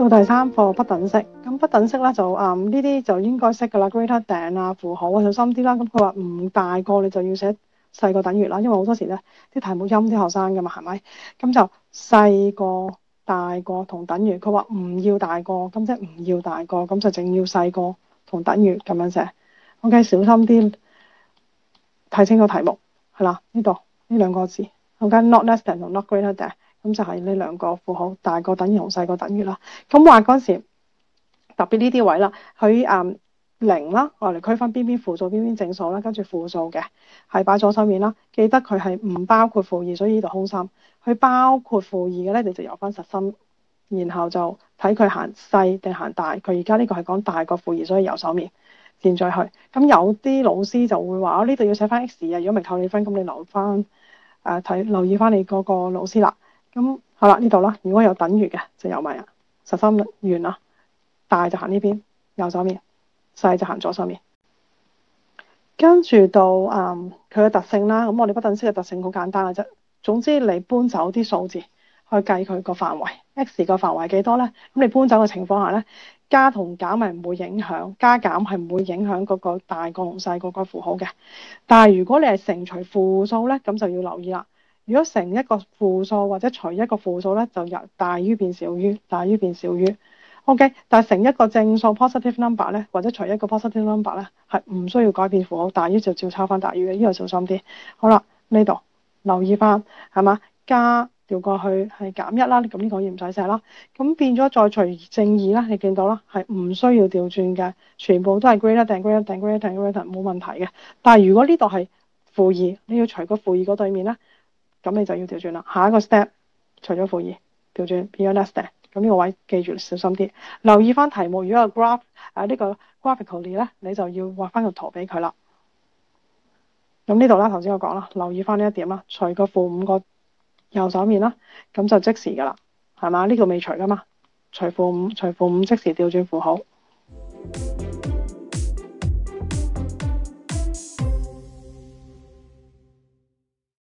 到第3課不等式，咁不等式咧就呢啲就應該識㗎啦 ，greater than 啊符號啊，小心啲啦。咁佢話唔大個你就要寫細個等於啦，因為好多時咧啲題目陰啲學生㗎嘛，係咪？咁就細個、大個同等於，佢話唔要大個，咁即係唔要大個，咁就淨要細個同等於咁樣寫。OK， 小心啲睇清楚題目係啦，呢度呢兩個字 ，OK，not less than 同 not greater than。咁就係呢兩個符號，大個等於同細個等於啦。咁畫嗰時特別呢啲位啦，佢0啦，我嚟區分邊邊負數邊邊正數啦，跟住負數嘅係擺左手面啦。記得佢係唔包括負2，所以呢度空心。佢包括負2嘅咧，你就由翻實心，然後就睇佢行細定行大。佢而家呢個係講大過負2，所以右手面墊咗去。咁有啲老師就會話：我呢度要寫翻 x 啊，如果未扣你分，咁你留翻留意翻你嗰個老師啦。咁好啦，呢度啦，如果有等於嘅就由埋實心圓啦，大就行呢邊右手面，細就行左手面。跟住到佢嘅特性啦，咁我哋不等式嘅特性好簡單嘅啫。總之你搬走啲數字去計佢個範圍 ，x 個範圍幾多呢？咁你搬走嘅情況下呢，加同減係唔會影響，加減係唔會影響嗰個大個同細個個符號嘅。但係如果你係乘除負數呢，咁就要留意啦。如果乘一個負數或者除一個負數咧，就由大於變小於，大於變小於。OK， 但係乘一個正數 positive number 咧，或者除一個 positive number 咧，係唔需要改變符號，大於就照抄翻大於嘅，呢個小心啲。好啦，呢度留意翻係嘛？加調過去係減1啦，咁呢個要唔使寫啦。咁變咗再除正2啦，你見到啦，係唔需要調轉嘅，全部都係 greater than greater than greater than greater than 冇問題嘅。但係如果呢度係負2，你要除個負2嗰對面咧。咁你就要調轉啦，下一個 step 除咗負2調轉變咗 less than，咁呢個位記住小心啲，留意翻題目。如果個 graph 呢個 graphically 咧，你就要畫翻個圖俾佢啦。咁呢度啦，頭先我講啦，留意翻呢一點啦，除個負5個右手面啦，咁就即時噶啦，係嘛？呢度未除噶嘛，除負5即時調轉符號。